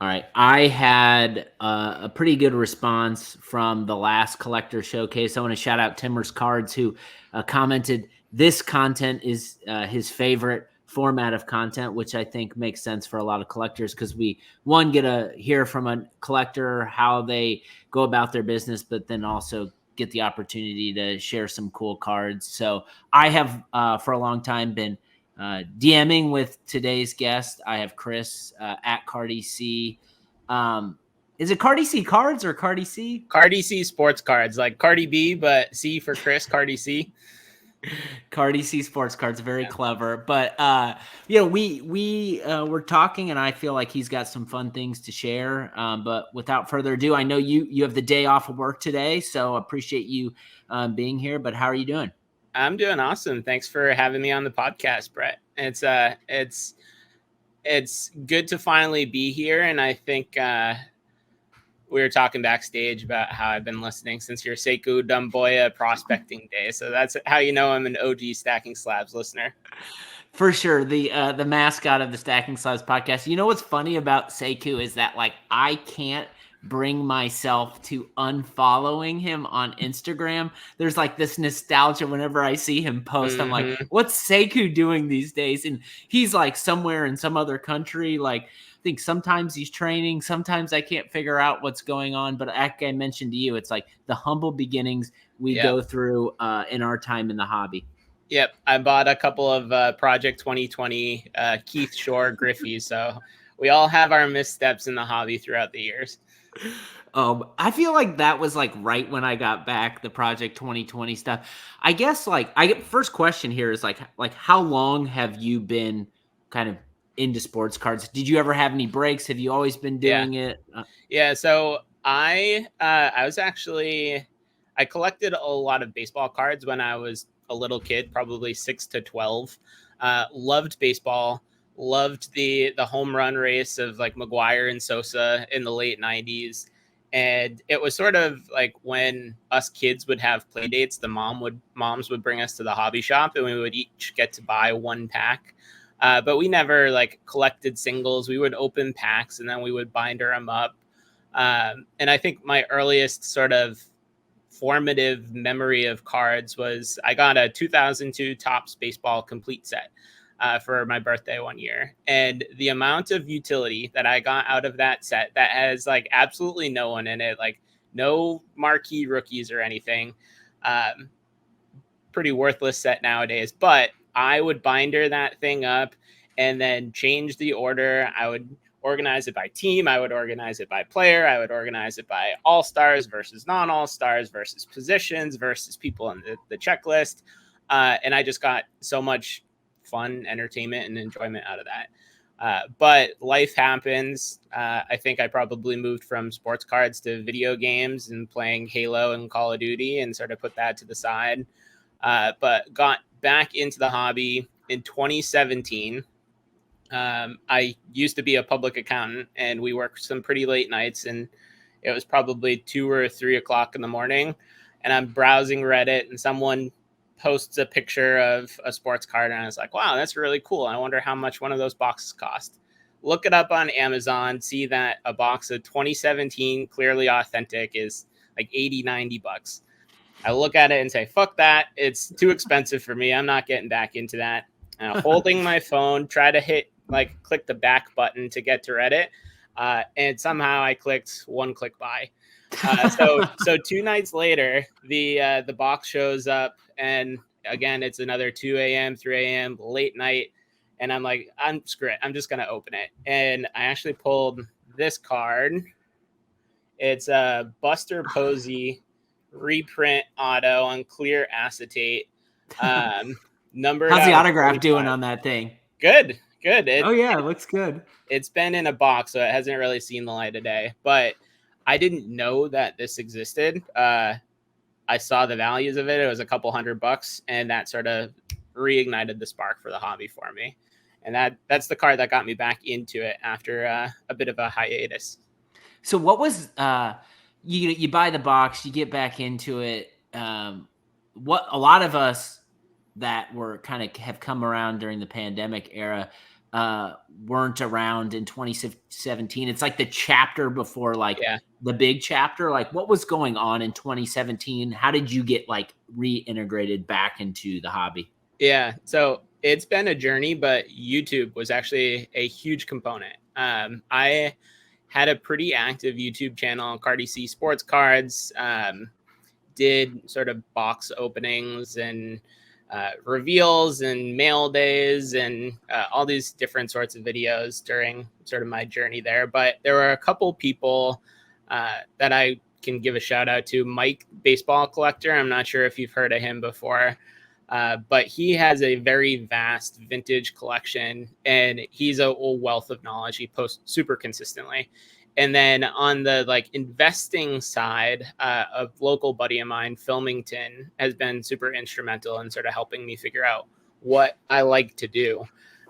All right. I had a pretty good response from the last collector showcase. I want to shout out Timmer's Cards, who commented this content is his favorite format of content, which I think makes sense for a lot of collectors because we, one, get to hear from a collector how they go about their business, but then also get the opportunity to share some cool cards. So I have, for a long time, been DMing with today's guest. I have Chris at Cardi C. Is it Cardi C Cards or Cardi C? Cardi C Sports Cards, like Cardi B, but C for Chris, Cardi C. Cardi C Sports Cards, very clever. But we were talking, and I feel like he's got some fun things to share. But without further ado, I know you have the day off of work today, so appreciate you being here. But how are you doing? I'm doing awesome. Thanks for having me on the podcast, Brett. It's good to finally be here, and I think we were talking backstage about how I've been listening since your Sekou Dumboya prospecting day. So that's how you know I'm an OG Stacking Slabs listener. For sure, the mascot of the Stacking Slabs podcast. You know what's funny about Sekou is that like I can't bring myself to unfollowing him on Instagram. There's like this nostalgia whenever I see him post. I'm like, what's Sekou doing these days? And he's like somewhere in some other country. Like I think sometimes he's training, sometimes I can't figure out what's going on. But like I mentioned to you, it's like the humble beginnings we go through in our time in the hobby. Yep, I bought a couple of Project 2020 Keith Shore Griffies, so we all have our missteps in the hobby throughout the years. I feel like that was like right when I got back, the Project 2020 stuff. I guess like first question here is like how long have you been kind of into sports cards? Did you ever have any breaks? Have you always been doing it? Yeah, so I collected a lot of baseball cards when I was a little kid, probably 6 to 12. Loved baseball, loved the home run race of like McGuire and Sosa in the late 90s. And it was sort of like when us kids would have play dates, the moms would bring us to the hobby shop and we would each get to buy one pack. But we never like collected singles. We would open packs and then we would binder them up. And I think my earliest sort of formative memory of cards was I got a 2002 Topps baseball complete set for my birthday one year. And the amount of utility that I got out of that set that has like absolutely no one in it, like no marquee rookies or anything. Pretty worthless set nowadays, but I would binder that thing up and then change the order. I would organize it by team. I would organize it by player. I would organize it by all-stars versus non-all-stars versus positions versus people in the checklist. And I just got so much fun, entertainment, and enjoyment out of that. But life happens. I think I probably moved from sports cards to video games and playing Halo and Call of Duty and sort of put that to the side. But got back into the hobby in 2017. I used to be a public accountant and we worked some pretty late nights, and it was probably 2 or 3 o'clock in the morning, and I'm browsing Reddit and someone posts a picture of a sports card, and I was like, wow, that's really cool. I wonder how much one of those boxes cost. Look it up on Amazon, see that a box of 2017 clearly authentic is like 80, 90 bucks. I look at it and say, fuck that. It's too expensive for me. I'm not getting back into that. Holding my phone, try to click the back button to get to Reddit. And somehow I clicked one click buy. So 2 nights later, the box shows up, and again, it's another 2 a.m., 3 a.m., late night. And I'm like, screw it. I'm just going to open it. And I actually pulled this card. It's a Buster Posey reprint auto on clear acetate. Numbered. How's the autograph doing on that thing? Good. It looks good. It's been in a box, so it hasn't really seen the light of day. But I didn't know that this existed. I saw the values of it. It was a couple $100, and that sort of reignited the spark for the hobby for me. And that's the card that got me back into it after a bit of a hiatus. So what was you buy the box, you get back into it. What a lot of us that were kind of have come around during the pandemic era weren't around in 2017. It's like the chapter before like Yeah. the big chapter. Like what was going on in 2017? How did you get like reintegrated back into the hobby? Yeah. So it's been a journey, but YouTube was actually a huge component. I had a pretty active YouTube channel, Cardi C Sports Cards. Did sort of box openings and reveals and mail days and all these different sorts of videos during sort of my journey there. But there were a couple people that I can give a shout out to. Mike, baseball collector. I'm not sure if you've heard of him before. But he has a very vast vintage collection, and he's a wealth of knowledge. He posts super consistently. And then on the like investing side, a local buddy of mine, Filmington, has been super instrumental in sort of helping me figure out what I like to do.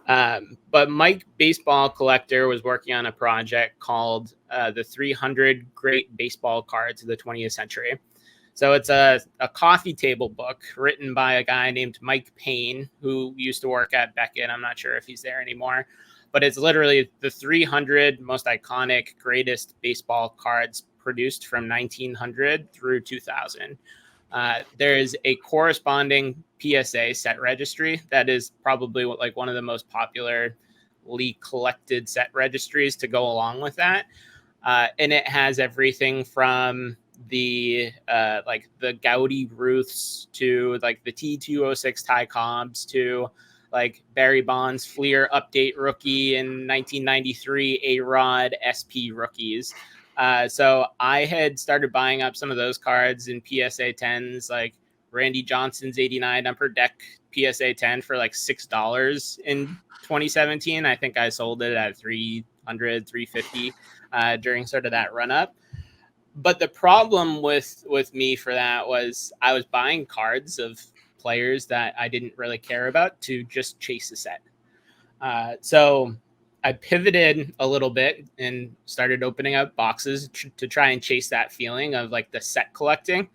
But Mike, baseball collector, was working on a project called the 300 Great Baseball Cards of the 20th Century. So it's a coffee table book written by a guy named Mike Payne, who used to work at Beckett. I'm not sure if he's there anymore, but it's literally the 300 most iconic, greatest baseball cards produced from 1900 through 2000. There's a corresponding PSA set registry that is probably like one of the most popularly collected set registries to go along with that. And it has everything from the like the Gaudy Ruths to like the T206 Ty Cobbs to like Barry Bonds Fleer update rookie in 1993 A-Rod SP rookies. So I had started buying up some of those cards in PSA 10s, like Randy Johnson's 89 Upper Deck PSA 10 for like $6 in 2017. I think I sold it at 300, 350 during sort of that run up. But the problem with me for that was I was buying cards of players that I didn't really care about to just chase a set. So I pivoted a little bit and started opening up boxes to try and chase that feeling of like the set collecting.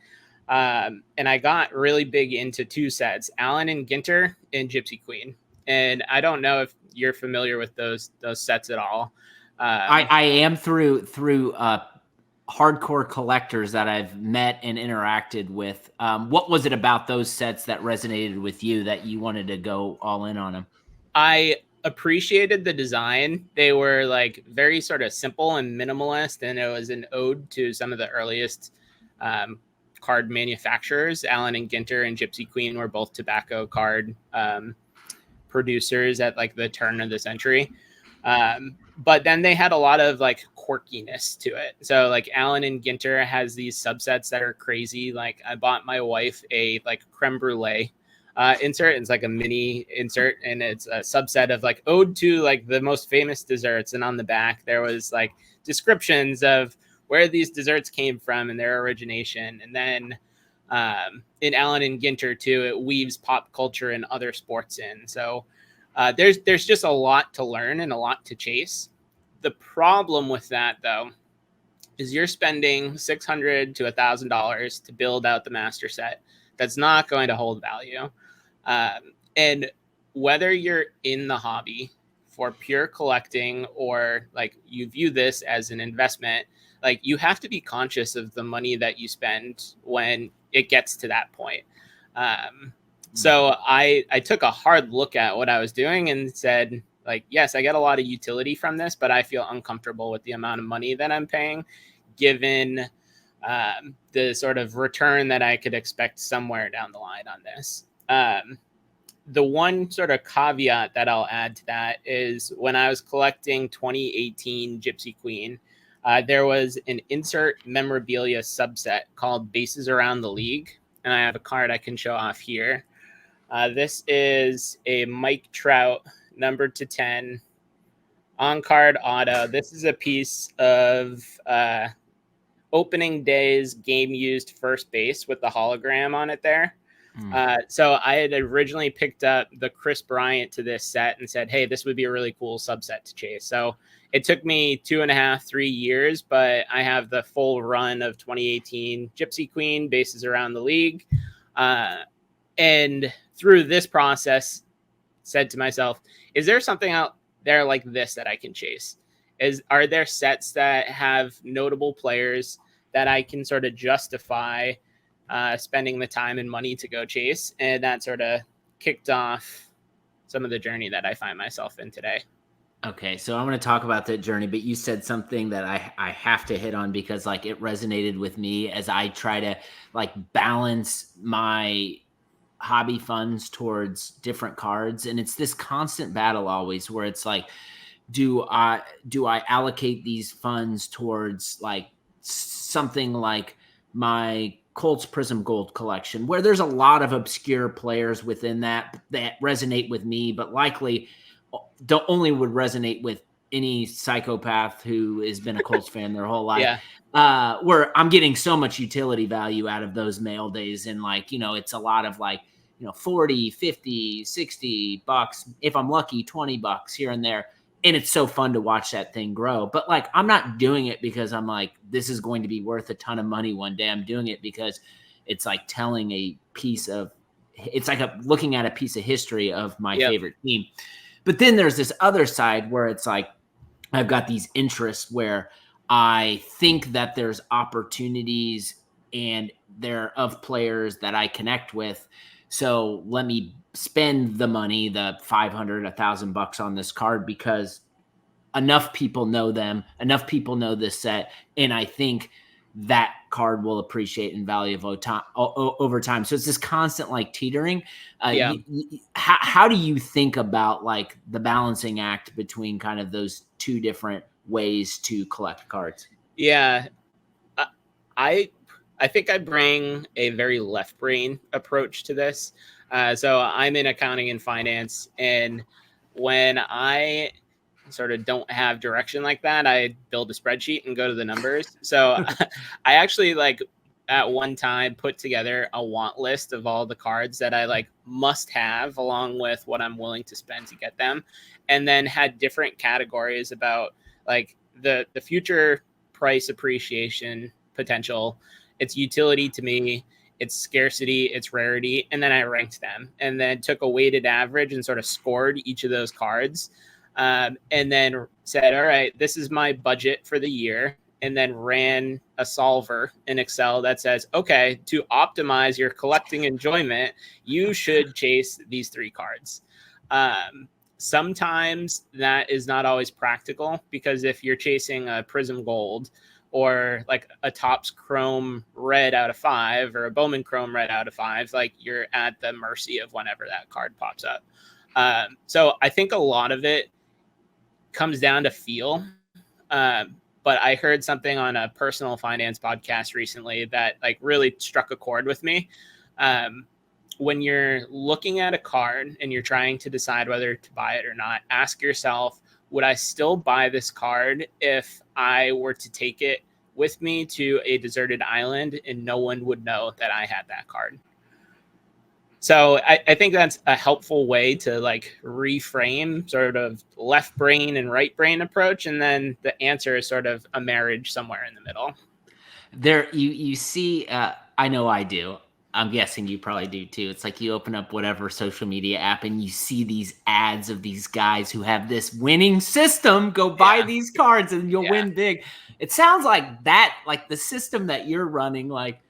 And I got really big into two sets, Allen and Ginter and Gypsy Queen. And I don't know if you're familiar with those sets at all. I am through hardcore collectors that I've met and interacted with. What was it about those sets that resonated with you that you wanted to go all in on them? I appreciated the design. They were like very sort of simple and minimalist, and it was an ode to some of the earliest card manufacturers. Allen and Ginter and Gypsy Queen were both tobacco card producers at like the turn of the century. But then they had a lot of like quirkiness to it. So like Allen and Ginter has these subsets that are crazy. Like I bought my wife a like creme brulee insert. It's like a mini insert, and it's a subset of like ode to like the most famous desserts. And on the back there was like descriptions of where these desserts came from and their origination. And then in Allen and Ginter too, it weaves pop culture and other sports in. So there's just a lot to learn and a lot to chase. The problem with that, though, is you're spending $600 to $1,000 to build out the master set. That's not going to hold value. And whether you're in the hobby for pure collecting or like you view this as an investment, like you have to be conscious of the money that you spend when it gets to that point. So I took a hard look at what I was doing and said, like, yes, I get a lot of utility from this, but I feel uncomfortable with the amount of money that I'm paying, given the sort of return that I could expect somewhere down the line on this. The one sort of caveat that I'll add to that is when I was collecting 2018 Gypsy Queen, there was an insert memorabilia subset called Bases Around the League. And I have a card I can show off here. This is a Mike Trout numbered to 10 on card auto. This is a piece of opening day's game used first base with the hologram on it there. So I had originally picked up the Chris Bryant to this set and said, hey, this would be a really cool subset to chase. So it took me 2.5, 3 years, but I have the full run of 2018 Gypsy Queen, Bases Around the League. And through this process, said to myself, is there something out they're like this that I can chase? Are there sets that have notable players that I can sort of justify spending the time and money to go chase? And that sort of kicked off some of the journey that I find myself in today. Okay, so I'm going to talk about that journey, but you said something that I have to hit on because like it resonated with me as I try to like balance my hobby funds towards different cards, and it's this constant battle always where it's like, do I allocate these funds towards like something like my Colts Prism Gold collection, where there's a lot of obscure players within that resonate with me, but likely don't only would resonate with any psychopath who has been a Colts fan their whole life. Yeah. Where I'm getting so much utility value out of those mail days. And like, it's a lot of like, 40, 50, 60 bucks. If I'm lucky, 20 bucks here and there. And it's so fun to watch that thing grow. But like, I'm not doing it because I'm like, this is going to be worth a ton of money one day. I'm doing it because it's like telling it's like looking at a piece of history of my favorite team. But then there's this other side where it's like, I've got these interests where I think that there's opportunities and they're of players that I connect with. So let me spend the money, the 500, $1,000 on this card because enough people know them, enough people know this set. And I think that card will appreciate in value over time. So it's this constant like teetering. How do you think about like the balancing act between kind of those two different ways to collect cards? Yeah. I think I bring a very left brain approach to this. So I'm in accounting and finance, and when I sort of don't have direction like that, I build a spreadsheet and go to the numbers. So I actually like at one time put together a want list of all the cards that I like must have along with what I'm willing to spend to get them, and then had different categories about like the future price appreciation potential, its utility to me, its scarcity, its rarity, and then I ranked them and then took a weighted average and sort of scored each of those cards. And then said, all right, this is my budget for the year. And then ran a solver in Excel that says, okay, to optimize your collecting enjoyment, you should chase these 3 cards. Sometimes that is not always practical because if you're chasing a Prism Gold or like a Topps Chrome Red out of 5 or a Bowman Chrome Red out of 5, like you're at the mercy of whenever that card pops up. So I think a lot of it comes down to feel. But I heard something on a personal finance podcast recently that like really struck a chord with me. When you're looking at a card and you're trying to decide whether to buy it or not, ask yourself, would I still buy this card if I were to take it with me to a deserted island and no one would know that I had that card? So I think that's a helpful way to like reframe sort of left brain and right brain approach. And then the answer is sort of a marriage somewhere in the middle. There, you see, I know I do. I'm guessing you probably do too. It's like you open up whatever social media app and you see these ads of these guys who have this winning system. Go buy these cards and you'll win big. It sounds like that, like the system that you're running, like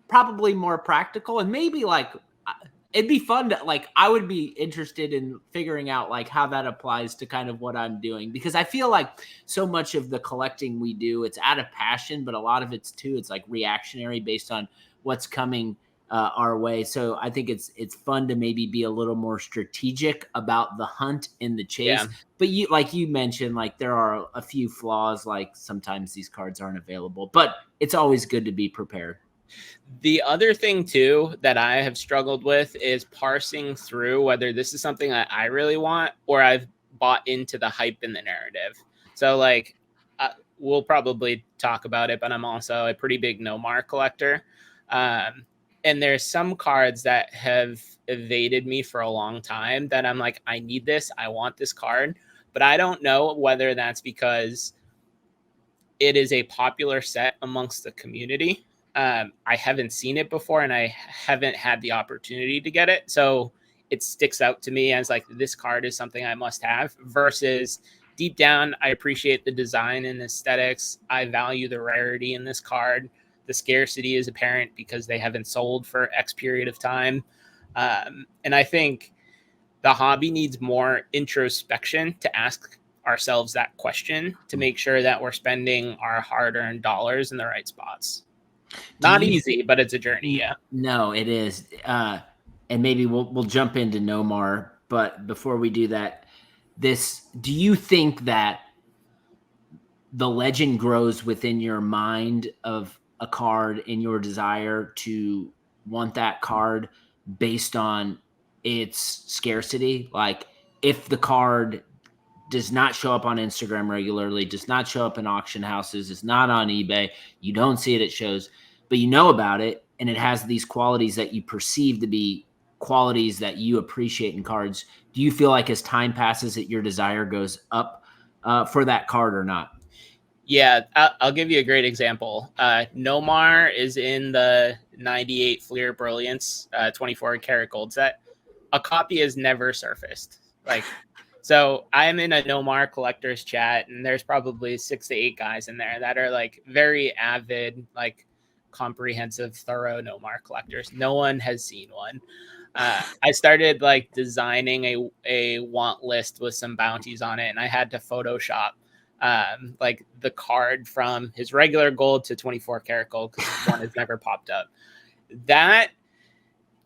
probably more practical and maybe like it'd be fun to like, I would be interested in figuring out like how that applies to kind of what I'm doing, because I feel like so much of the collecting we do, it's out of passion, but a lot of it's too, it's like reactionary based on what's coming our way. So I think it's fun to maybe be a little more strategic about the hunt and the chase. But like you mentioned, like there are a few flaws, like sometimes these cards aren't available, but it's always good to be prepared. The other thing too that I have struggled with is parsing through whether this is something that I really want or I've bought into the hype in the narrative. So like we'll probably talk about it, but I'm also a pretty big Nomar collector. And there's some cards that have evaded me for a long time that I'm like, I need this, I want this card, but I don't know whether that's because it is a popular set amongst the community. I haven't seen it before and I haven't had the opportunity to get it. So it sticks out to me as like, this card is something I must have, versus deep down, I appreciate the design and aesthetics. I value the rarity in this card. The scarcity is apparent because they haven't sold for X period of time. And I think the hobby needs more introspection to ask ourselves that question to make sure that we're spending our hard-earned dollars in the right spots. Not easy, but it's a journey. Yeah. No, it is. And maybe we'll jump into Nomar, but before we do that, do you think that the legend grows within your mind of a card in your desire to want that card based on its scarcity? Like, if the card does not show up on Instagram regularly, does not show up in auction houses, is not on eBay, you don't see it at shows, but you know about it, and it has these qualities that you perceive to be qualities that you appreciate in cards. Do you feel like as time passes that your desire goes up for that card or not? Yeah, I'll give you a great example. Nomar is in the 98 Fleer Brilliance 24 karat gold set. A copy has never surfaced. Like, so I'm in a Nomar collectors chat, and there's probably 6 to 8 guys in there that are like very avid, like comprehensive, thorough Nomar collectors. No one has seen one. I started like designing a want list with some bounties on it, and I had to Photoshop like the card from his regular gold to 24 karat gold because one has never popped up. That,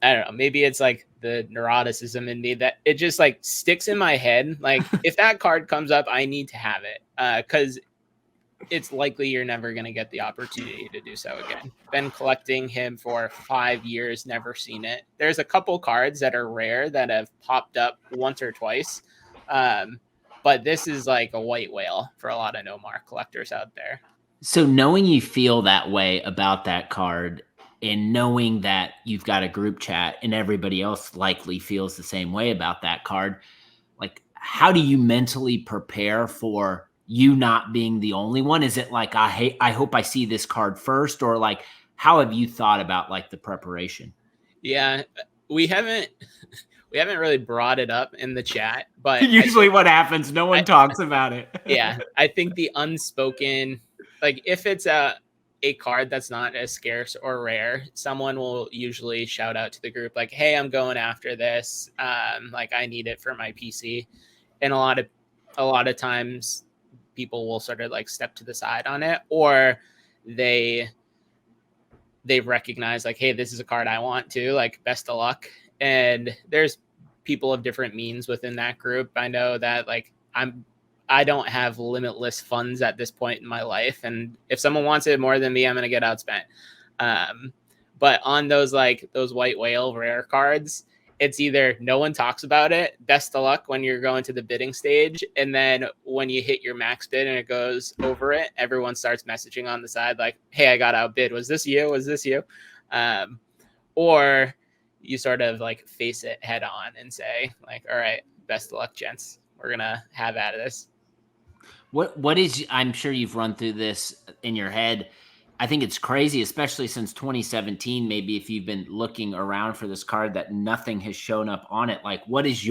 I don't know, maybe it's like the neuroticism in me that it just like sticks in my head. Like, if that card comes up, I need to have it because it's likely you're never going to get the opportunity to do so again. Been collecting him for 5 years, never seen it. There's a couple cards that are rare that have popped up once or twice. But this is like a white whale for a lot of Nomar collectors out there. So knowing you feel that way about that card, and knowing that you've got a group chat and everybody else likely feels the same way about that card, like, how do you mentally prepare for you not being the only one? Is it like, I hope I see this card first, or like, how have you thought about like the preparation? Yeah, we haven't really brought it up in the chat, but usually what happens, no one talks about it. Yeah, I think the unspoken, like, if it's a card that's not as scarce or rare, someone will usually shout out to the group like, hey, I'm going after this, like, I need it for my PC. And a lot of times people will sort of like step to the side on it, or they recognize like, hey, this is a card I want to, like, best of luck. And there's people of different means within that group. I know that like I don't have limitless funds at this point in my life, and if someone wants it more than me, I'm going to get outspent. But on those white whale rare cards, it's either no one talks about it, best of luck when you're going to the bidding stage, and then when you hit your max bid and it goes over it, everyone starts messaging on the side like, hey, I got outbid. Was this you? Or you sort of like face it head on and say like, all right, best of luck, gents. We're going to have at this. What is, I'm sure you've run through this in your head. I think it's crazy, especially since 2017, maybe, if you've been looking around for this card, that nothing has shown up on it. Like, what is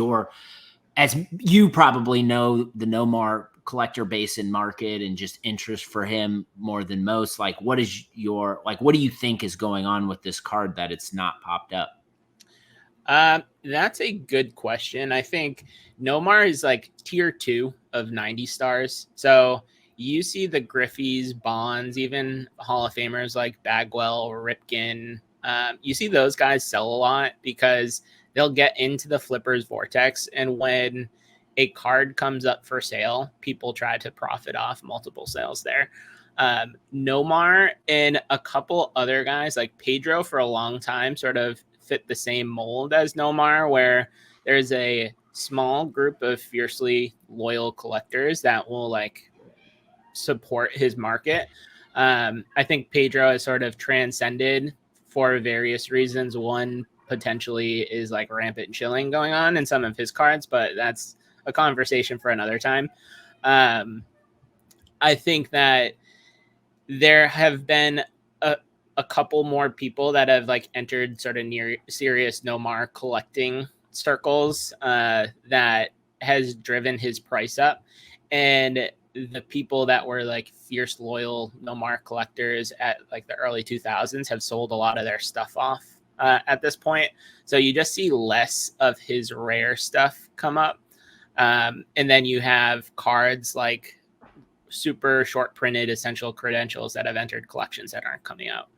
as you probably know the Nomar collector base and market and just interest for him more than most, like, what do you think is going on with this card that it's not popped up? That's a good question. I think Nomar is like tier 2 of 90 stars. So you see the Griffies, Bonds, even Hall of Famers like Bagwell or Ripken. You see those guys sell a lot because they'll get into the flippers vortex. And when a card comes up for sale, people try to profit off multiple sales there. Nomar and a couple other guys like Pedro for a long time sort of fit the same mold as Nomar, where there's a small group of fiercely loyal collectors that will like support his market. I think Pedro has sort of transcended for various reasons. One potentially is like rampant chilling going on in some of his cards, but that's a conversation for another time. I think that there have been a couple more people that have like entered sort of near serious Nomar collecting circles that has driven his price up. And the people that were like fierce loyal Nomar collectors at like the early 2000s have sold a lot of their stuff off at this point. So you just see less of his rare stuff come up. And then you have cards like super short printed essential credentials that have entered collections that aren't coming out.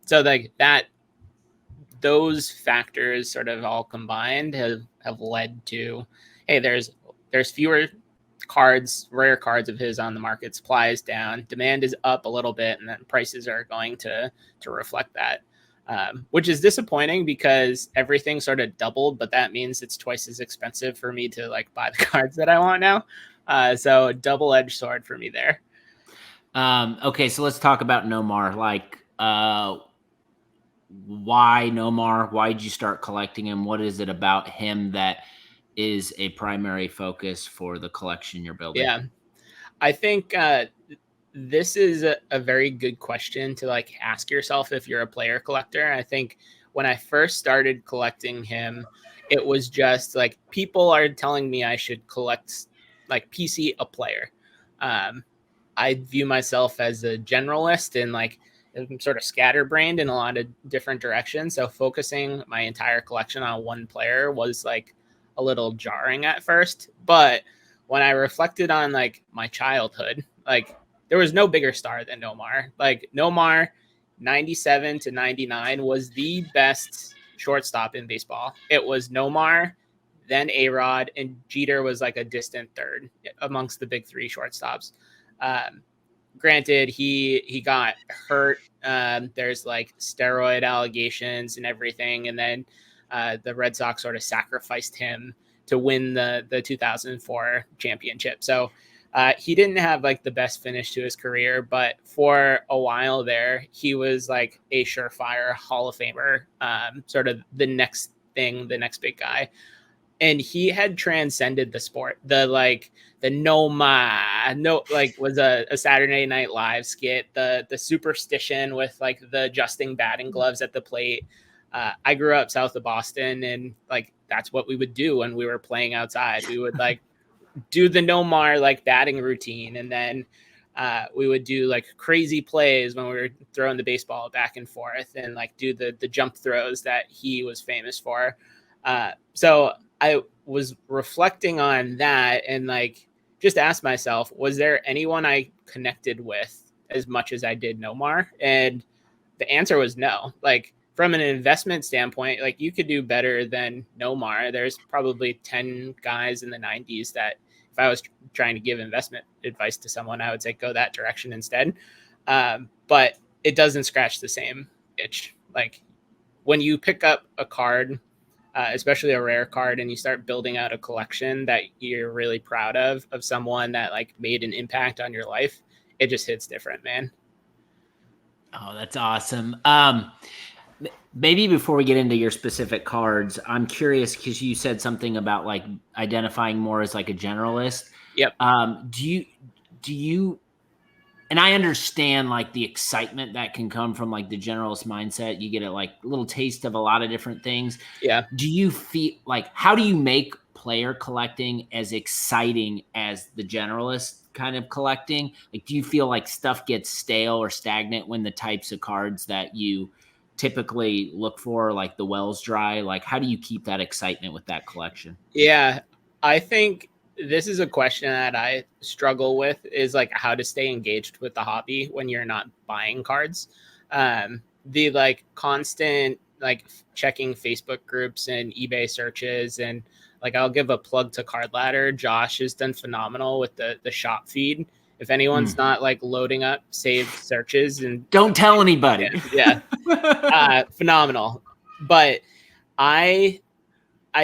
So like that, those factors sort of all combined have led to, hey, there's fewer cards, rare cards of his on the market. Supply is down, demand is up a little bit, and then prices are going to reflect that, which is disappointing because everything sort of doubled, but that means it's twice as expensive for me to like buy the cards that I want now. So double-edged sword for me there. Okay, so let's talk about Nomar. Like, why Nomar? Why did you start collecting him? What is it about him that is a primary focus for the collection you're building? Yeah, I think this is a very good question to like ask yourself if you're a player collector. I think when I first started collecting him, it was just like people are telling me I should collect like PC a player. I view myself as a generalist and like I'm sort of scatterbrained in a lot of different directions. So focusing my entire collection on one player was like a little jarring at first. But when I reflected on like my childhood, like there was no bigger star than Nomar. Like Nomar, 97 to 99 was the best shortstop in baseball. It was Nomar, then A-Rod, and Jeter was like a distant third amongst the big three shortstops. Granted, he got hurt. There's like steroid allegations and everything, and then the Red Sox sort of sacrificed him to win the 2004 championship. So he didn't have like the best finish to his career, but for a while there, he was like a surefire Hall of Famer, sort of the next thing, the next big guy. And he had transcended the sport. The Nomar, no, like was a Saturday Night Live skit. The superstition with like the adjusting batting gloves at the plate. I grew up south of Boston, and like that's what we would do when we were playing outside. We would like do the Nomar like batting routine, and then we would do like crazy plays when we were throwing the baseball back and forth, and like do the jump throws that he was famous for. So I was reflecting on that and like just asked myself, was there anyone I connected with as much as I did Nomar? And the answer was no. Like from an investment standpoint, like you could do better than Nomar. There's probably 10 guys in the 90s that if I was trying to give investment advice to someone, I would say go that direction instead. But it doesn't scratch the same itch. Like when you pick up a card, especially a rare card, and you start building out a collection that you're really proud of someone that like made an impact on your life, it just hits different, man. Oh, that's awesome. Maybe before we get into your specific cards, I'm curious because you said something about like identifying more as like a generalist. Yep. Do you, and I understand like the excitement that can come from like the generalist mindset. You get a like little taste of a lot of different things. Yeah. Do you feel like, how do you make player collecting as exciting as the generalist kind of collecting? Like, do you feel like stuff gets stale or stagnant when the types of cards that you typically look for, like the wells dry? Like, how do you keep that excitement with that collection? Yeah, I think this is a question that I struggle with, is like how to stay engaged with the hobby when you're not buying cards. The like constant like checking Facebook groups and eBay searches, and like I'll give a plug to Card Ladder. Josh has done phenomenal with the shop feed. If anyone's not like loading up saved searches, and don't tell anybody. Yeah. Phenomenal. But I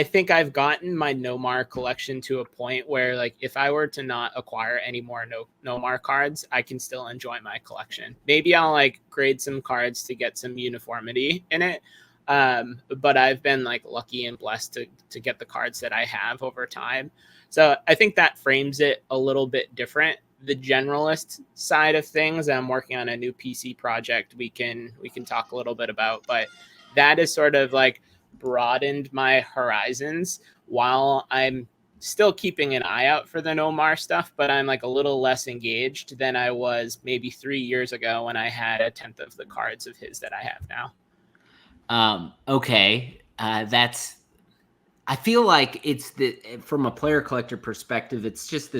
think I've gotten my Nomar collection to a point where like if I were to not acquire any more Nomar cards, I can still enjoy my collection. Maybe I'll like grade some cards to get some uniformity in it. But I've been like lucky and blessed to get the cards that I have over time. So I think that frames it a little bit different. The generalist side of things, I'm working on a new PC project we can talk a little bit about, but that is sort of like broadened my horizons while I'm still keeping an eye out for the Nomar stuff, but I'm like a little less engaged than I was maybe 3 years ago when I had a tenth of the cards of his that I have now. Okay. I feel like it's from a player collector perspective, it's just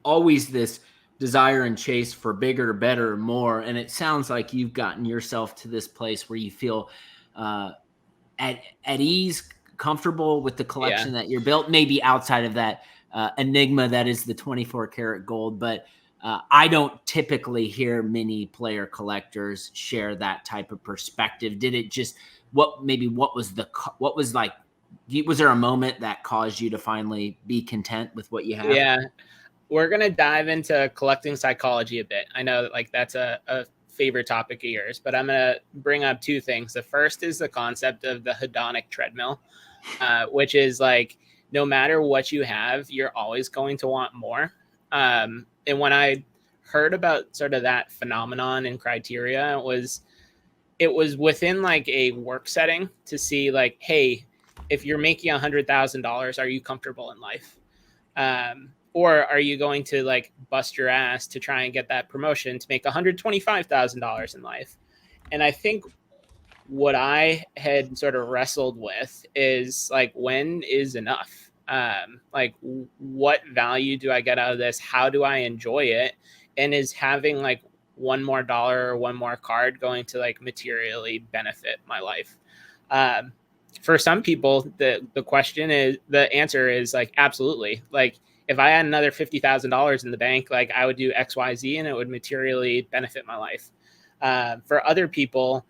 always this desire and chase for bigger, better, more. And it sounds like you've gotten yourself to this place where you feel at ease, comfortable with the collection that you're built, maybe outside of that enigma that is the 24 karat gold. But I don't typically hear many player collectors share that type of perspective. Did it just, what was there a moment that caused you to finally be content with what you have? Yeah. We're going to dive into collecting psychology a bit. I know that like that's a favorite topic of yours, but I'm going to bring up two things. The first is the concept of the hedonic treadmill, which is like, no matter what you have, you're always going to want more. And when I heard about sort of that phenomenon and criteria, it was within like a work setting to see like, hey, if you're making $100,000, are you comfortable in life? Or are you going to like bust your ass to try and get that promotion to make $125,000 in life? And I think what I had sort of wrestled with is like, when is enough? Like, what value do I get out of this? How do I enjoy it? And is having like one more dollar or one more card going to like materially benefit my life? For some people, the answer is like, absolutely. Like, if I had another $50,000 in the bank, like I would do X, Y, Z, and it would materially benefit my life. For other people,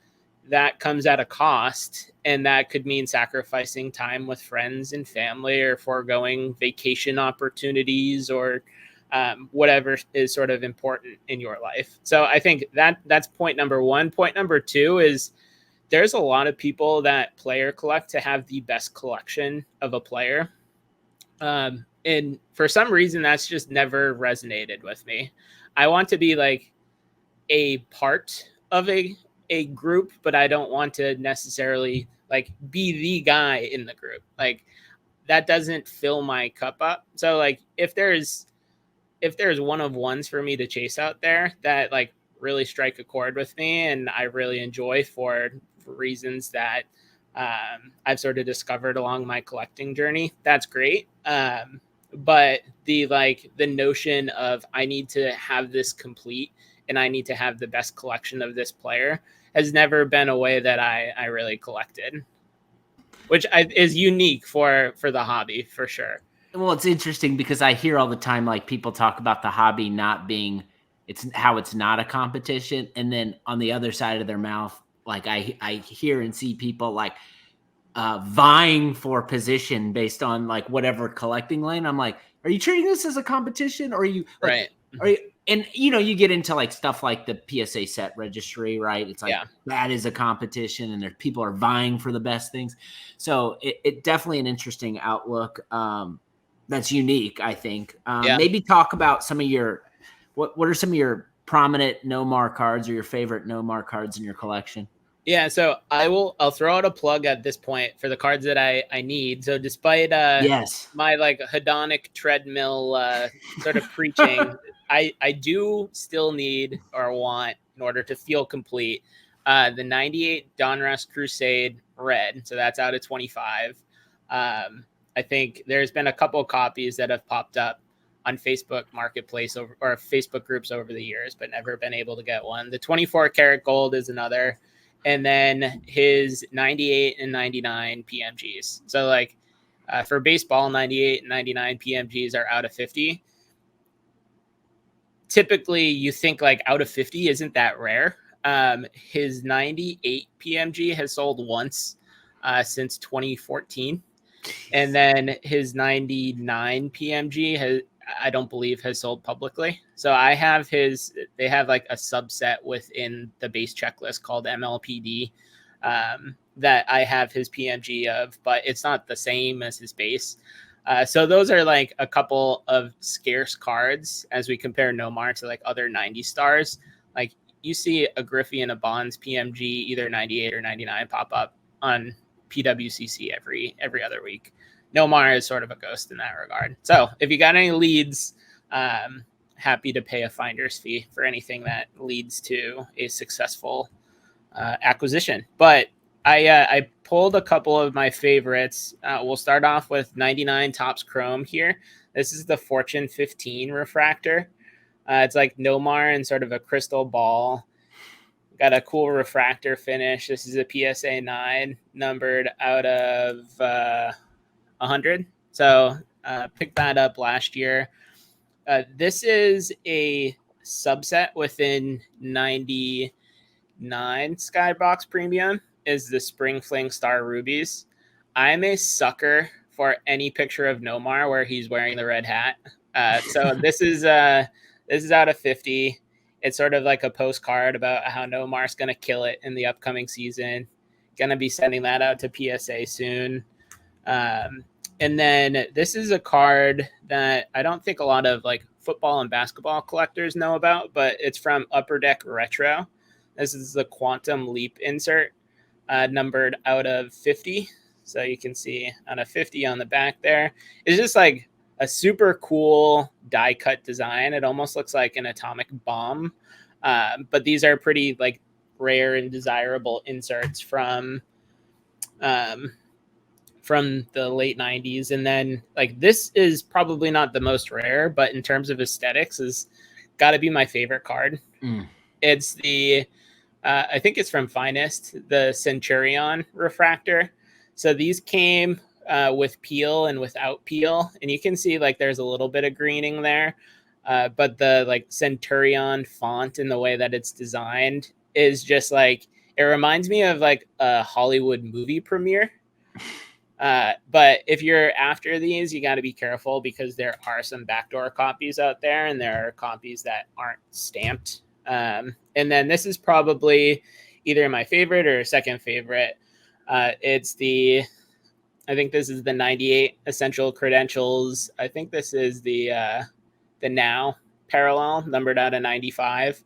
that comes at a cost, and that could mean sacrificing time with friends and family, or foregoing vacation opportunities, or whatever is sort of important in your life. So I think that's point number one. Point number two is there's a lot of people that player collect to have the best collection of a player. And for some reason, that's just never resonated with me. I want to be like a part of a group, but I don't want to necessarily like be the guy in the group. Like, that doesn't fill my cup up. So like, if there's one of ones for me to chase out there that like really strike a chord with me and I really enjoy for reasons that I've sort of discovered along my collecting journey, that's great. But the notion of I need to have this complete and I need to have the best collection of this player has never been a way that I really collected, which is unique for the hobby for sure. Well, it's interesting because I hear all the time, like, people talk about the hobby not being, it's not a competition. And then on the other side of their mouth, like I hear and see people like vying for position based on like whatever collecting lane. I'm like, are you treating this as a competition, or are you like, right? Are you, and you get into like stuff like the PSA set registry, right? It's like, that is a competition, and people are vying for the best things. So it definitely an interesting outlook. That's unique, I think. Maybe talk about some of your, what are some of your prominent Nomar cards, or your favorite Nomar cards in your collection? Yeah, so I'll throw out a plug at this point for the cards that I need. So despite my like hedonic treadmill sort of preaching, I do still need or want, in order to feel complete, the 98 Donruss Crusade Red. So that's out of 25. I think there's been a couple copies that have popped up on Facebook Marketplace or Facebook groups over the years, but never been able to get one. The 24 karat gold is another. And then his 98 and 99 PMGs. So like for baseball, 98 and 99 PMGs are out of 50. Typically, you think like out of 50 isn't that rare. His 98 PMG has sold once since 2014. And then his 99 PMG I don't believe has sold publicly. So I have they have like a subset within the base checklist called MLPD that I have his PMG of, but it's not the same as his base. So those are like a couple of scarce cards as we compare Nomar to like other 90 stars. Like, you see a Griffey and a Bonds PMG, either 98 or 99 pop up on PWCC every other week. Nomar is sort of a ghost in that regard. So if you got any leads, happy to pay a finder's fee for anything that leads to a successful acquisition. But I pulled a couple of my favorites. We'll start off with 99 Topps Chrome here. This is the Fortune 15 refractor. It's like Nomar and sort of a crystal ball. Got a cool refractor finish. This is a PSA 9 numbered out of 100. So picked that up last year. This is a subset within 99 Skybox Premium is the Spring Fling Star Rubies. I'm a sucker for any picture of Nomar where he's wearing the red hat. So this is out of 50. It's sort of like a postcard about how Nomar's going to kill it in the upcoming season. Going to be sending that out to PSA soon. And then this is a card that I don't think a lot of like football and basketball collectors know about, but it's from Upper Deck Retro. This is the Quantum Leap insert, numbered out of 50. So you can see on a 50 on the back there. It's just like a super cool die cut design. It almost looks like an atomic bomb. But these are pretty like rare and desirable inserts from the late 90s. And then like this is probably not the most rare, but in terms of aesthetics is got to be my favorite card. It's the I think it's from Finest, the Centurion refractor. So these came with peel and without peel, and you can see like there's a little bit of greening there, but the like Centurion font and the way that it's designed is just like it reminds me of like a Hollywood movie premiere. But if you're after these, you got to be careful because there are some backdoor copies out there, and there are copies that aren't stamped. And then this is probably either my favorite or second favorite. It's the I think this is the 98 Essential Credentials. I think this is the Now parallel, numbered out of 95.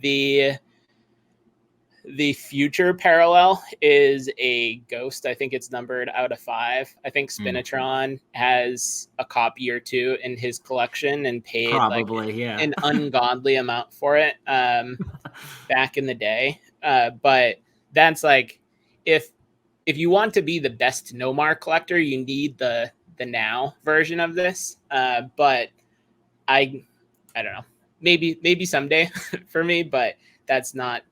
The Future parallel is a Ghost. I think it's numbered out of 5. I think Spinatron has a copy or two in his collection and paid an ungodly amount for it back in the day. But that's like if you want to be the best Nomar collector, you need the Now version of this. But I don't know, maybe someday for me, but that's not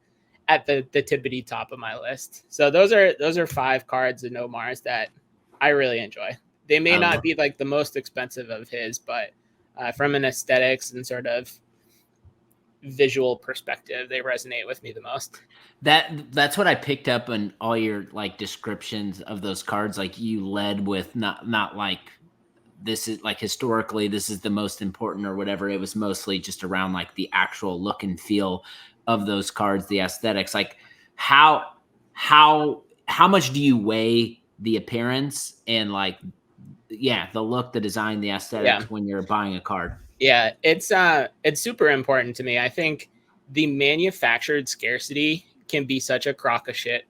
at the tippity top of my list. So those are 5 cards of Nomar's that I really enjoy. They may not be like the most expensive of his, but from an aesthetics and sort of visual perspective, they resonate with me the most. That's what I picked up on all your like descriptions of those cards. Like you led with not like this is like historically this is the most important or whatever. It was mostly just around like the actual look and feel of those cards, the aesthetics. Like how much do you weigh the appearance and like the look, the design, the aesthetics when you're buying a card? Yeah, it's super important to me. I think the manufactured scarcity can be such a crock of shit.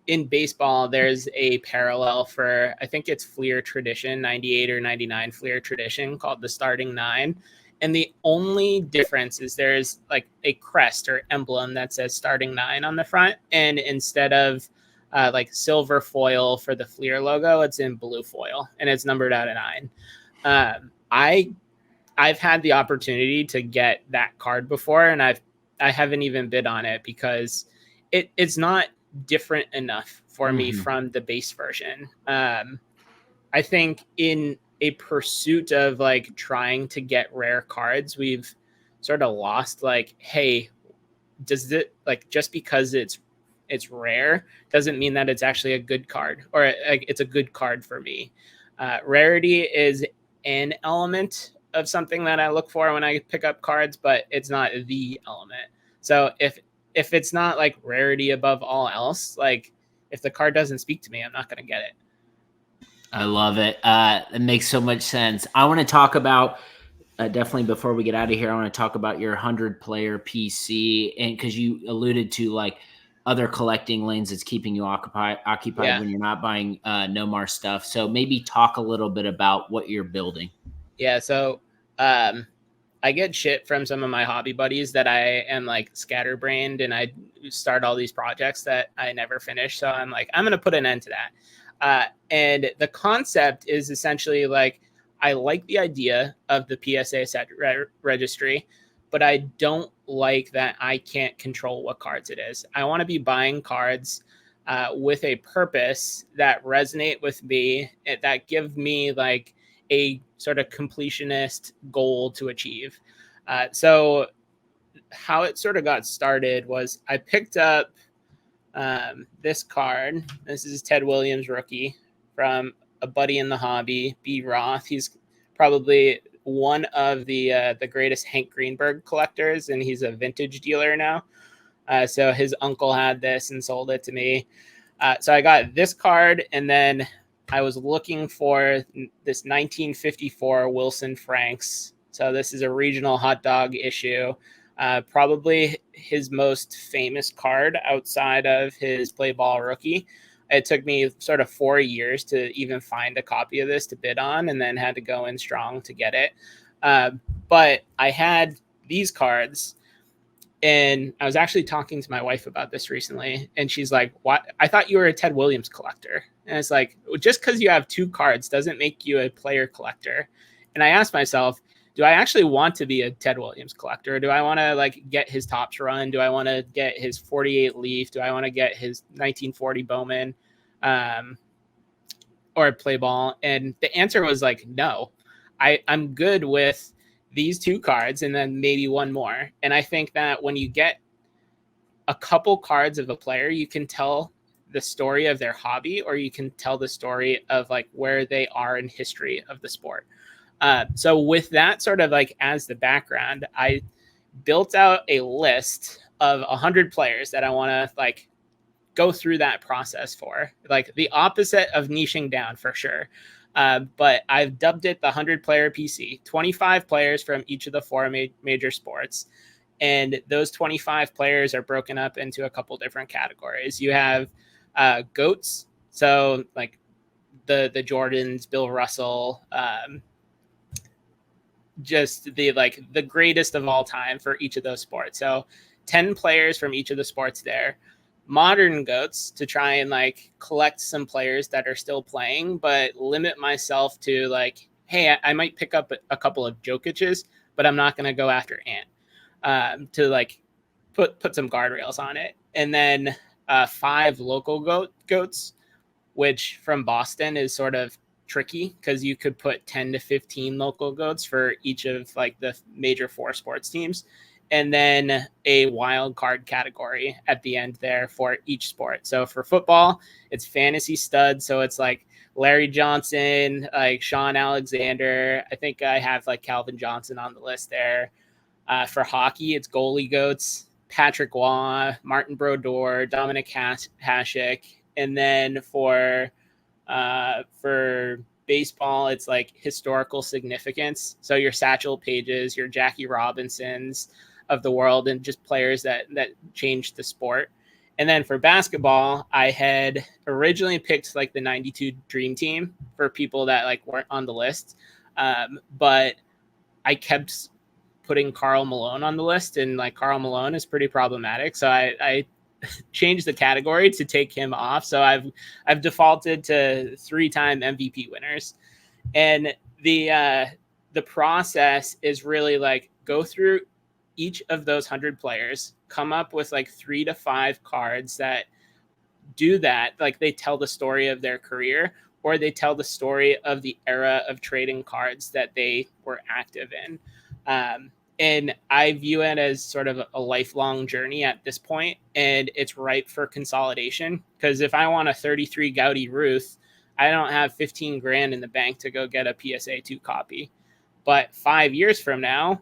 In baseball, there's a parallel for, I think it's Fleer Tradition, 98 or 99 Fleer Tradition, called the Starting 9. And the only difference is there's like a crest or emblem that says Starting 9 on the front. And instead of like silver foil for the Fleer logo, it's in blue foil and it's numbered out of 9. I've had the opportunity to get that card before, and I haven't even bid on it because it's not different enough for me from the base version. I think in a pursuit of like trying to get rare cards, we've sort of lost like, hey, does it like just because it's rare doesn't mean that it's actually a good card or like it's a good card for me. Rarity is an element of something that I look for when I pick up cards, but it's not the element. So if it's not like rarity above all else, like if the card doesn't speak to me, I'm not going to get it. I love it. It makes so much sense. I want to talk about definitely before we get out of here, I want to talk about your 100-player PC, and because you alluded to like other collecting lanes that's keeping you occupied Yeah. when you're not buying Nomar stuff. So maybe talk a little bit about what you're building. Yeah. So I get shit from some of my hobby buddies that I am like scatterbrained and I start all these projects that I never finish. So I'm like, I'm going to put an end to that. And the concept is essentially like, I like the idea of the PSA set registry, but I don't like that I can't control what cards it is. I want to be buying cards with a purpose that resonate with me, that give me like a sort of completionist goal to achieve. So how it sort of got started was I picked up this card. This is Ted Williams rookie from a buddy in the hobby, B. Roth. He's probably one of the greatest Hank Greenberg collectors, and he's a vintage dealer now. So his uncle had this and sold it to me. So I got this card, and then I was looking for this 1954 Wilson Franks. So this is a regional hot dog issue. Probably his most famous card outside of his play ball rookie. It took me sort of 4 years to even find a copy of this to bid on, and then had to go in strong to get it. But I had these cards, and I was actually talking to my wife about this recently, and she's like, "What? I thought you were a Ted Williams collector." And it's like, just because you have 2 cards doesn't make you a player collector. And I asked myself, do I actually want to be a Ted Williams collector? Do I want to like get his Topps run? Do I want to get his 48 Leaf? Do I want to get his 1940 Bowman or play ball? And the answer was like, no. I'm good with these 2 cards and then maybe one more. And I think that when you get a couple cards of a player, you can tell the story of their hobby, or you can tell the story of like where they are in history of the sport. So with that sort of like as the background, I built out a list of 100 players that I want to like go through that process for, like the opposite of niching down for sure. But I've dubbed it the 100 player PC, 25 players from each of the 4 major sports. And those 25 players are broken up into a couple different categories. You have GOATs. So like the Jordans, Bill Russell, just the greatest of all time for each of those sports. So 10 players from each of the sports there. Modern GOATs to try and like collect some players that are still playing, but limit myself to like, hey, I might pick up a couple of Jokic's, but I'm not going to go after Ant, to like put some guardrails on it. And then 5 local GOATs, which from Boston is sort of tricky because you could put 10 to 15 local GOATs for each of like the major 4 sports teams, and then a wild card category at the end there for each sport. So for football, it's fantasy studs. So it's like Larry Johnson, like Sean Alexander. I think I have like Calvin Johnson on the list there. For hockey, it's goalie GOATs, Patrick Waugh, Martin Brodeur, Dominic Hasek. And then for baseball, it's like historical significance. So your Satchel Pages, your Jackie Robinsons of the world, and just players that changed the sport. And then for basketball, I had originally picked like the 92 Dream Team for people that like weren't on the list. But I kept putting Karl Malone on the list, and like Karl Malone is pretty problematic. So I changed the category to take him off. So I've defaulted to 3-time MVP winners. And the process is really like go through each of those 100 players, come up with like 3 to 5 cards that do that. Like they tell the story of their career, or they tell the story of the era of trading cards that they were active in. And I view it as sort of a lifelong journey at this point, and it's ripe for consolidation. Because if I want a 33 Gaudy Ruth, I don't have 15 grand in the bank to go get a PSA 2 copy. But 5 years from now,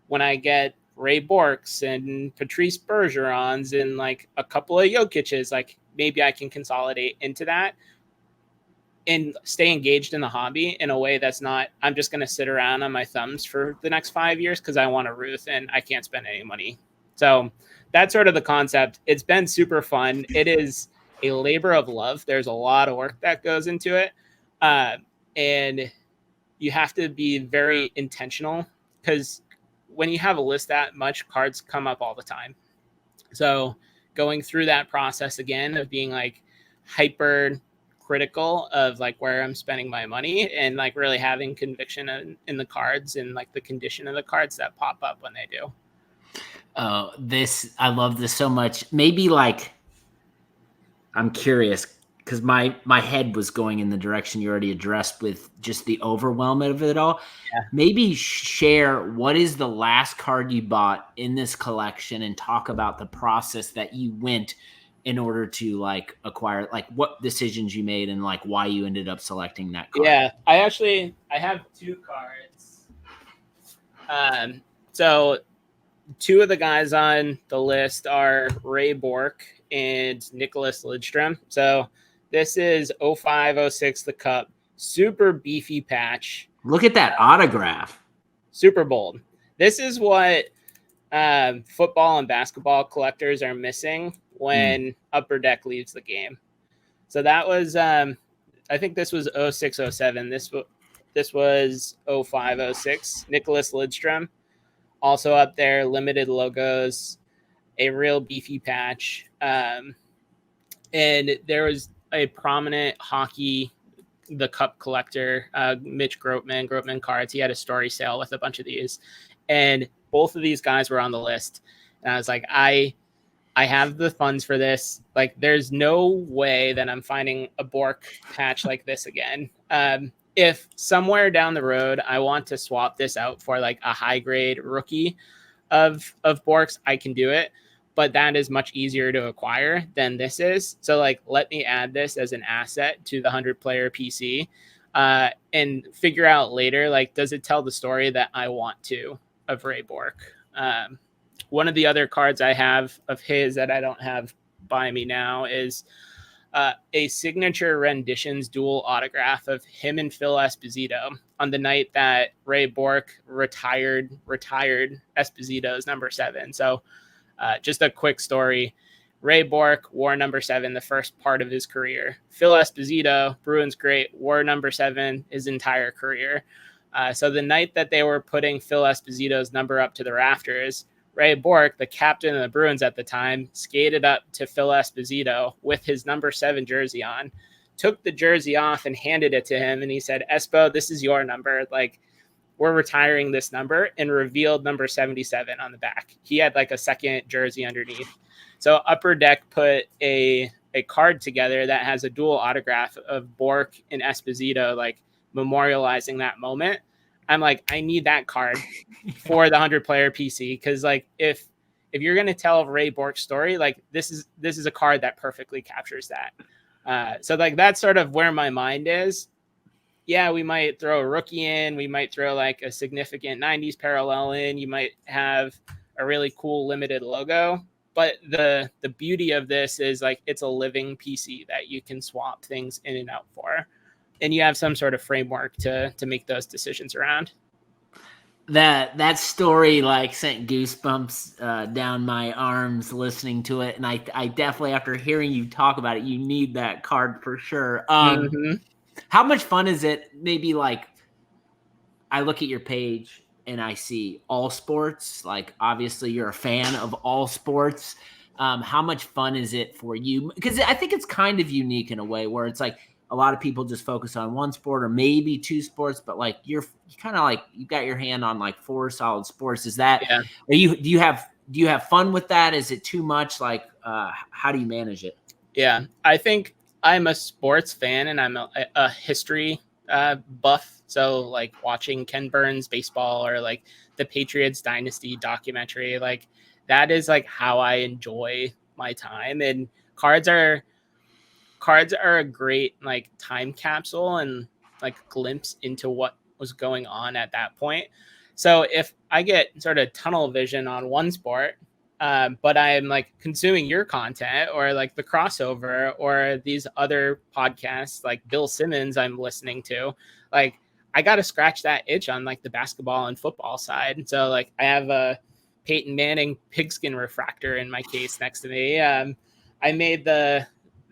when I get Ray Borks and Patrice Bergerons and like a couple of Jokic's, like maybe I can consolidate into that and stay engaged in the hobby in a way that's not, I'm just going to sit around on my thumbs for the next 5 years because I want a Ruth and I can't spend any money So that's sort of the concept. It's been super fun. It is a labor of love. There's a lot of work that goes into it. And you have to be very intentional, because when you have a list that much, cards come up all the time. So going through that process again of being like hyper critical of like where I'm spending my money, and like really having conviction in the cards and like the condition of the cards that pop up when they do. I love this so much. Maybe like, I'm curious because my head was going in the direction you already addressed with just the overwhelm of it all. Yeah. Maybe share what is the last card you bought in this collection, and talk about the process that you went in order to like acquire, like what decisions you made and like why you ended up selecting that card. Yeah, I have 2 cards. So 2 of the guys on the list are Ray Bork and Nicholas Lidstrom. So this is 05-06 the Cup. Super beefy patch. Look at that autograph. Super bold. This is what football and basketball collectors are missing when Upper Deck leaves the game. So that was, I think this was 06-07. This was 05-06. Nicholas Lidstrom. Also up there, limited logos, a real beefy patch. And there was a prominent hockey, the Cup collector, Mitch Grootman Cards. He had a story sale with a bunch of these. And both of these guys were on the list. And I was like, I have the funds for this. Like, there's no way that I'm finding a Bork patch like this again. If somewhere down the road I want to swap this out for like a high grade rookie of Borks, I can do it, but that is much easier to acquire than this is. So like, let me add this as an asset to the 100-player PC, and figure out later, like, does it tell the story that I want to of Ray Bork? One of the other cards I have of his that I don't have by me now is a signature renditions dual autograph of him and Phil Esposito on the night that Ray Bork retired Esposito's number 7. So just a quick story. Ray Bork wore number 7 the first part of his career. Phil Esposito, Bruins great, wore number 7 his entire career. So the night that they were putting Phil Esposito's number up to the rafters, Ray Bork, the captain of the Bruins at the time, skated up to Phil Esposito with his number 7 jersey on, took the jersey off and handed it to him. And he said, Espo, this is your number. Like, we're retiring this number, and revealed number 77 on the back. He had like a second jersey underneath. So Upper Deck put a card together that has a dual autograph of Bork and Esposito, like memorializing that moment. I'm like, I need that card for the 100-player PC, because like if you're gonna tell Ray Bork's story, like this is a card that perfectly captures that. So like that's sort of where my mind is. Yeah, we might throw a rookie in, we might throw like a significant 90s parallel in, you might have a really cool limited logo, but the beauty of this is like it's a living PC that you can swap things in and out for. And you have some sort of framework to make those decisions around. That story like sent goosebumps down my arms listening to it, and I definitely, after hearing you talk about it, you need that card for sure. How much fun is it? Maybe like, I look at your page and I see all sports. Like, obviously, you're a fan of all sports. How much fun is it for you? Because I think it's kind of unique in a way where it's like, a lot of people just focus on one sport or maybe 2 sports, but like you kind of like, you got your hand on like 4 solid sports. Is that, do you have fun with that? Is it too much? Like, how do you manage it? Yeah, I think I'm a sports fan, and I'm a history buff. So like watching Ken Burns baseball, or like the Patriots dynasty documentary, like that is like how I enjoy my time. And cards are a great like time capsule and like glimpse into what was going on at that point. So if I get sort of tunnel vision on one sport, but I'm like consuming your content, or like the crossover, or these other podcasts like Bill Simmons I'm listening to, like I got to scratch that itch on like the basketball and football side. And so like I have a Peyton Manning pigskin refractor in my case next to me. I made the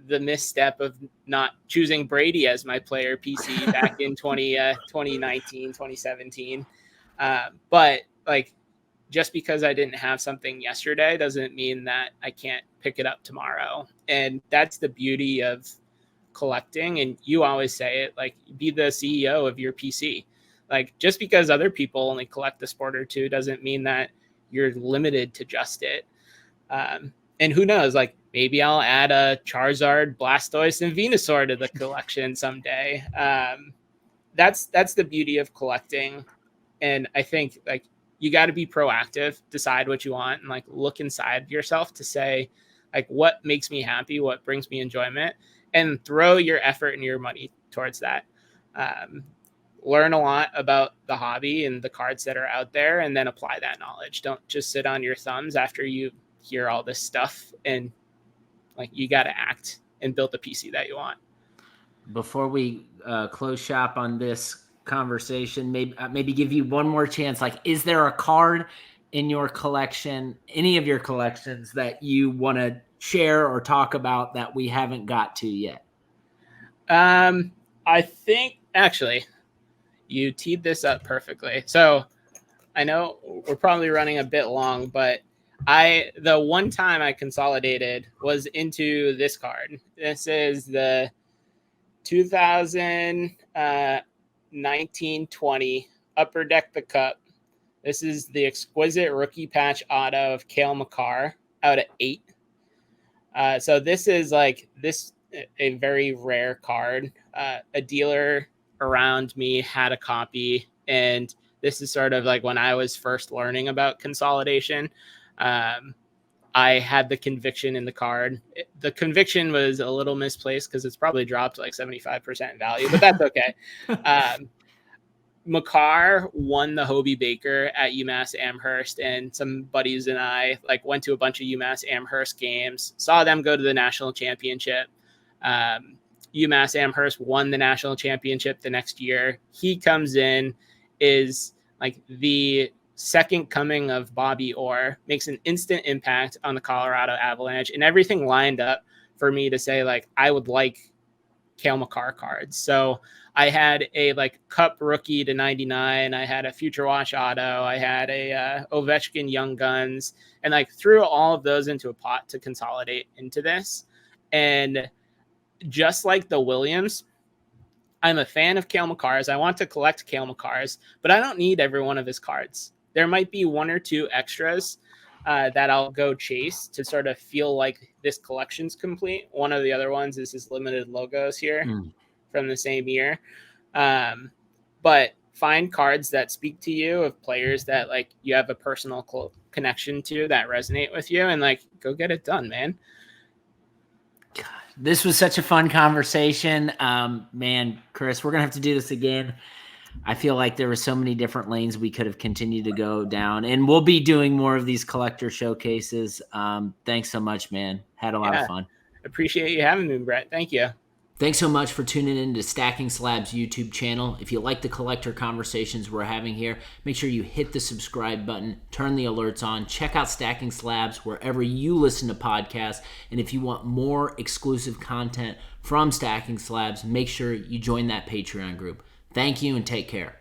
misstep of not choosing Brady as my player PC back in 2019, 2017. But like, just because I didn't have something yesterday doesn't mean that I can't pick it up tomorrow. And that's the beauty of collecting. And you always say it, like, be the CEO of your PC. Like, just because other people only collect a sport or two doesn't mean that you're limited to just it. And who knows, like, maybe I'll add a Charizard, Blastoise, and Venusaur to the collection someday. That's the beauty of collecting. And I think, like, you got to be proactive, decide what you want, and like look inside yourself to say, like, what makes me happy, what brings me enjoyment, and throw your effort and your money towards that. Learn a lot about the hobby and the cards that are out there, and then apply that knowledge. Don't just sit on your thumbs after you hear all this stuff, and like, you got to act and build the PC that you want. Before we close shop on this conversation, maybe give you one more chance. Like, is there a card in your collection, any of your collections, that you want to share or talk about that we haven't got to yet? I think, actually, you teed this up perfectly. So I know we're probably running a bit long, but the one time I consolidated was into this card. This is the 2019-20 Upper Deck the Cup. This is the exquisite rookie patch auto of Cale Makar out at 8. So this is like a very rare card. A dealer around me had a copy, and this is sort of like when I was first learning about consolidation. I had the conviction in the card. The conviction was a little misplaced because it's probably dropped like 75% in value, but that's okay. Makar won the Hobie Baker at UMass Amherst, and some buddies and I like went to a bunch of UMass Amherst games, saw them go to the national championship. UMass Amherst won the national championship the next year. He comes in, is like the second coming of Bobby Orr, makes an instant impact on the Colorado Avalanche, and everything lined up for me to say, like, I would like Cale Makar cards. So I had a like Cup rookie to 99. I had a Future Watch auto. I had a Ovechkin Young Guns, and like threw all of those into a pot to consolidate into this. And just like the Williams, I'm a fan of Cale Makar's. I want to collect Cale Makar's, but I don't need every one of his cards. There might be one or two extras that I'll go chase to sort of feel like this collection's complete. One of the other ones is his limited logos here from the same year. But find cards that speak to you, of players that like you have a personal connection to, that resonate with you, and like go get it done, man. God, this was such a fun conversation. Man, Chris, we're going to have to do this again. I feel like there were so many different lanes we could have continued to go down, and we'll be doing more of these collector showcases. Thanks so much, man. Had a lot of fun. Appreciate you having me, Brett. Thank you. Thanks so much for tuning in to Stacking Slabs YouTube channel. If you like the collector conversations we're having here, make sure you hit the subscribe button, turn the alerts on, check out Stacking Slabs wherever you listen to podcasts. And if you want more exclusive content from Stacking Slabs, make sure you join that Patreon group. Thank you and take care.